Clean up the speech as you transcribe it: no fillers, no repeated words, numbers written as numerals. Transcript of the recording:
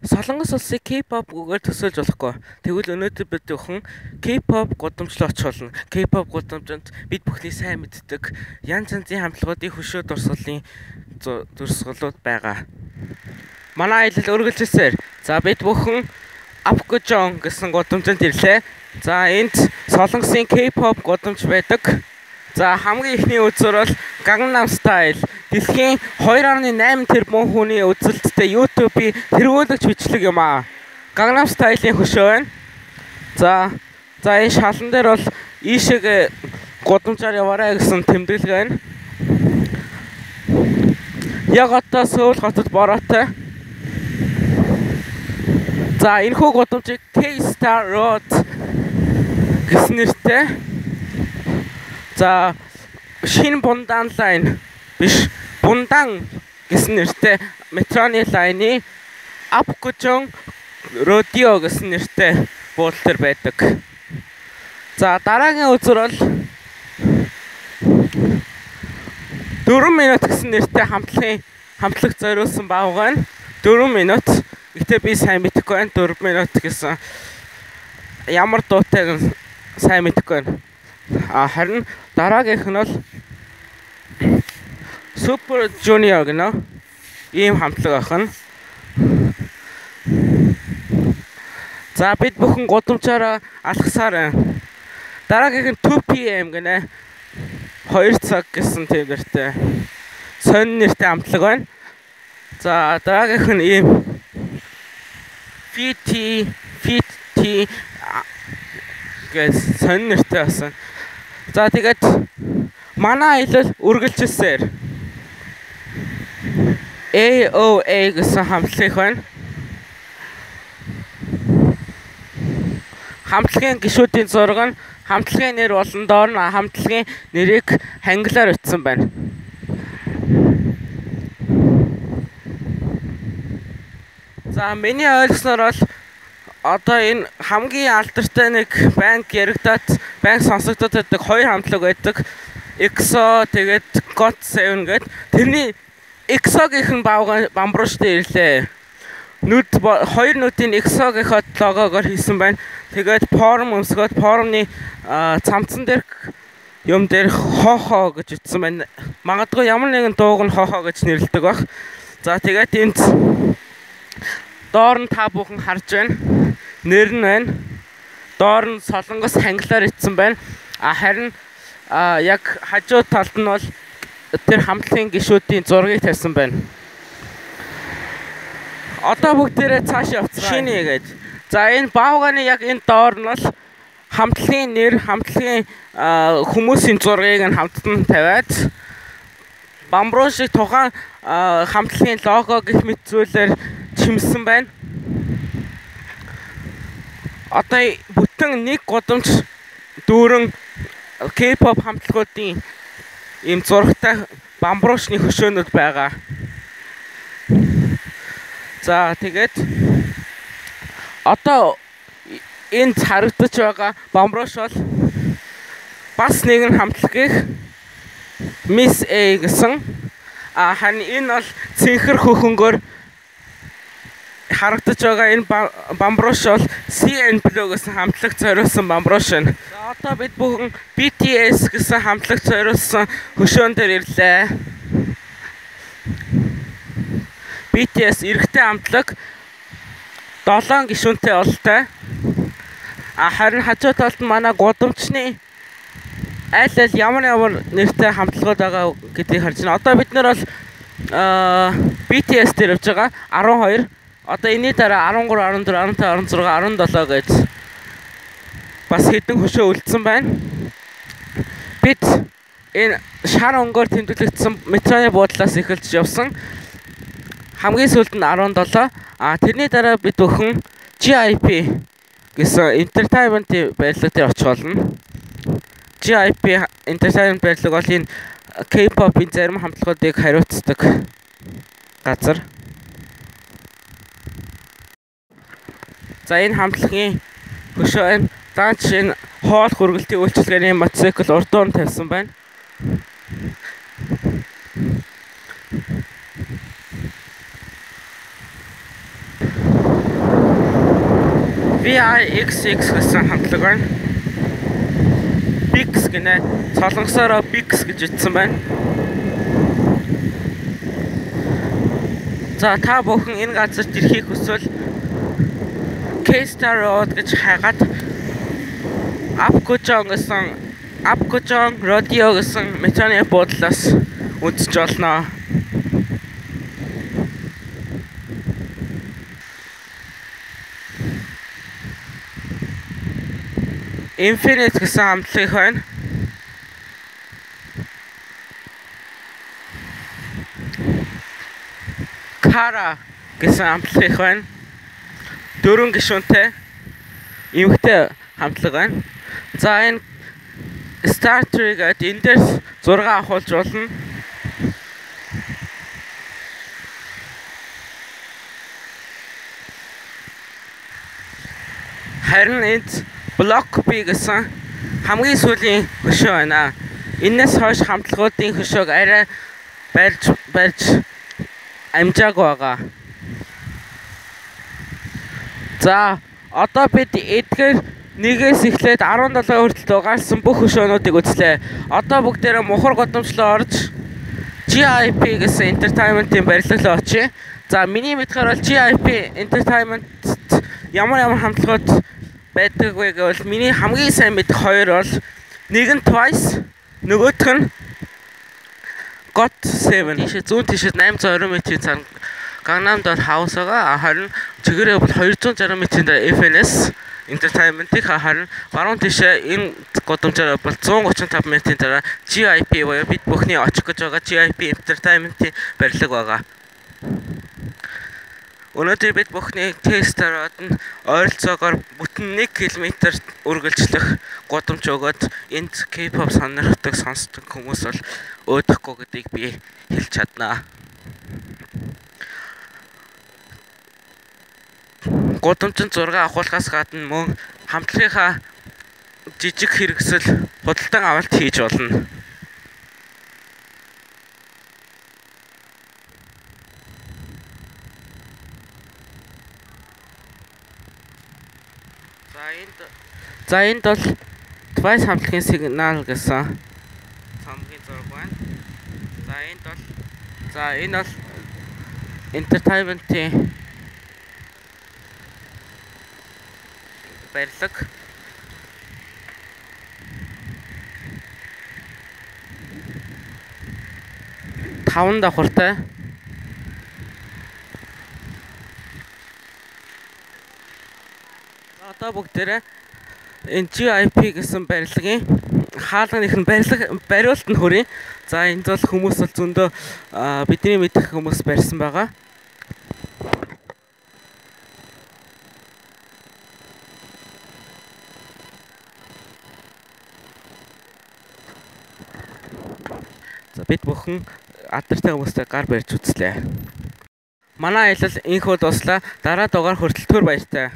Солонгос улсыг K-pop үгээр төсөөлж болохгүй. Тэгвэл өнөөдөр бид зөвхөн K-pop гудамжлал оч болно. K-pop гудамжинд бид бүхний сайн мэддэг янз янзын хамтлагуудын хөшөө дурсгалууд байгаа. Манай аялал үргэлжилсээр. За бид бүхэн Apgujeong гэсэн гудамжинд ирлээ. За энд Солонгосын K-pop гудамж байдаг. За хамгийн ихний үзүүр бол Gangnam Style. Дэлхийн 2.8 тэрбум хүний үзэлттэй YouTube-ийн тэргүүлэгч бичлэг юм аа. Gangnam Style-ийн хөшөө байна. За энэ шалан дээр бол ийшээ гудамжаар яваарай гэсэн тэмдэглэг байна. Яг одоо Сөүл хотод бороотой. За энэхүү гудамжийг K-Star Road гэсэн нэртэй. За шинэ Бундан лайн биш Бундан гэсэн нэртэй метроны лайны Apgujeong Rodeo гэсэн нэртэй буудлын төр байдаг. За дараагийн үзүүр бол 4 минут гэсэн нэртэй хамтлаг зориулсан баав байна. 4 минут. Гэтэ би сайн мэдэхгүй байна. 4 минут гэсэн ямар дуутайг сайн мэдэхгүй байна. Харин дараагийнх нь бол Super Junior гэнэ. Ийм хамтлаг ахна. За бид бүхэн гудамжаараа алхасаар байна. Дараагийнх нь 2PM гэнэ. 2 цаг гэсэн тийм нэртэй. Сонин нэртэй хамтлаг байна. За дараагийнх нь ийм FT гэж сонин нэртэй басан. За тэгээд манай аялал үргэлжилсээр AOA гэсэн хамтлаг байна. Хамтлагийн гишүүдийн зураг нь хамтлагийн нэр болон доор нь хамтлагийн нэрийг хангалаар утсан байна. За миний ойлгосноор бол одоо энэ хамгийн алдартай нэг банк яригадаад банк сонсогдоод байдаг хоёр хамтлаг байдаг. EXO тэгээд GOT7 гэдэг. Тэрний EXO-гийнх нь бамбрууштай ирлээ. Хоёр нүдийн EXO-гийнхоо логогоор хийсэн байна. Тэгээд форм өмсгөөд формны цамцсан дээр юм дээр хохо гэж ütсэн байна. Магадгүй ямар нэгэн дууг нь хохо гэж нэрлэдэг баг. За тэгээд энд доор нь та бүхэн харж байна. Нэр нь байна. Доор нь солонгос хангалаар итсэн байна. Харин яг хажуу талд нь бол тэр хамтлагийн гишүүдийн зургийг тавьсан байна. Одоо бүгдээрээ цааш явцгаая. Шинэ гэж. За энэ баавганы яг энэ доор нь бол хамтлагийн нэр, хамтлагийн хүмүүсийн зургийг нь хамтдан тавиад бамбруушиг тухайн хамтлагийн лого гэх мэт зүйлээр чимсэн байна. Одоо бүтэн нэг гудамж дүүрэн K-pop хамтлагуудын ийм зурагтай бамбруушны хөшөөнүүд байгаа. За тэгээд одоо энд харагдаж байгаа бамбруш бол бас нэгэн хамтлагийн Miss A гэсэн. Харин энэ бол цэнхэр хөхөнгөөр харагдаж байгаа энэ бамбруш бол CN Blue гэсэн хамтлаг зориулсан бамбруш байна. За одоо бид бүхэн BTS гэсэн хамтлаг зориулсан хөшөөн дээр ирлээ. BTS эрэгтэй хамтлаг 7 гишүүнтэй болтой. Харин хажуу талд нь манай гудамжны аль ямар нэртэй хамтлагууд байгаа гэдгийг харж байна. Одоо бид нар бол BTS дээр явж байгаа 12. Одоо энэний дараа 13, 14, 15, 16, 17 гэж бас хэдэн хөшөө үлдсэн байна. Бид энэ шар өнгөөр тэмдэглэгдсэн метроны буудлаас эхэлж явсан. Хамгийн сүүлд нь 17. Тэрний дараа бид бүхэн GIP гэсэн entertainment байрлал дээр очих болно. GIP entertainment байрлал бол энэ K-pop-ийн зарим хамтлагуудыг хариуцдаг газар. За энэ хамтлагийн хөшөө байна. Даанч энэ хоол хүргэлтийн үйлчилгээний мотоцикл урдуур нь тавьсан байна. VIXX гэсэн хамтлаг байна. Bix гинэ. Солонгосоор Bix гэж бичсэн байна. За та бүхэн энэ газарт ирэхийг хүсвэл K-Star Road гэж хайгаад Apgujeong Rodeo гэсэн метроны буудлаас үзэж болно. Infinite гэсэн хамтлаг байна. Kara гэсэн хамтлаг байна. 4 гишүүнтэй эмэгтэй хамтлаг байна. За энэ Star Trek гэдэг энэ дээр 6 авахулж болно. Харин энд Block B гэсэн хамгийн сүүлийн хөшөө байна. Энээс хойш хамтлагуудын хөшөөг арай барьж амжааг байгаа. За одоо бид эдгээр 1-ээс эхлээд 17 хүртэл угаалсан бүх хөшөөнүүдийг үзлээ. Одоо бүгдээрээ мухар годомжлоо орж GIP гэсэн entertainment-ийн барилга руу очие. За миний мэдхээр бол GIP entertainment ямар хамтлагууд байдаг вэ гэвэл миний хамгийн сайн мэдэх хоёр бол нэг нь Twice, нөгөөх нь GOT7. Зүүн тишэд 820 м-ийн цан Gangnam House байгаа. Харин чигээрээ бол 260 м-ийн FNS entertainment-ийг харин баруун тишээ энэ годомжоор бол 135 м-ийн дараа GIP буюу бид бүхний очих гэж байгаа GIP entertainment-ийн барилга байгаа. Өнөөдөр бид бүхний K-Star Road-д ойролцоогоор бүтэн 1 км үргэлжлэх годомж өгөөд энд K-pop сонирхдаг сонсдог хүмүүс бол өөдөхгүй гэдгийг би хэлж чаднаа. Годомжинд 6 авахулахаас гадна мөн хамтлагийнхаа жижиг хэрэгсэл худалдан авалт хийж болно. За энд бол Twice хамтлагийн сигнал гэсэн цамгийн зураг байна. Энэ бол entertainment-ийн барилга. Таван давхартай. Одоо бүгдээрээ энэ GIP гэсэн барилгын хаалганых нь бариулт нь хүрээ. За энд бол хүмүүс бол зөндөө бидний мэдэх хүмүүс барьсан байгаа. За бид бүхэн алдартай хүмүүстэй гар барьж үзлээ. Манай аялал энхүү дуслаа. Дараа дугаар хүртэл түр баяртай.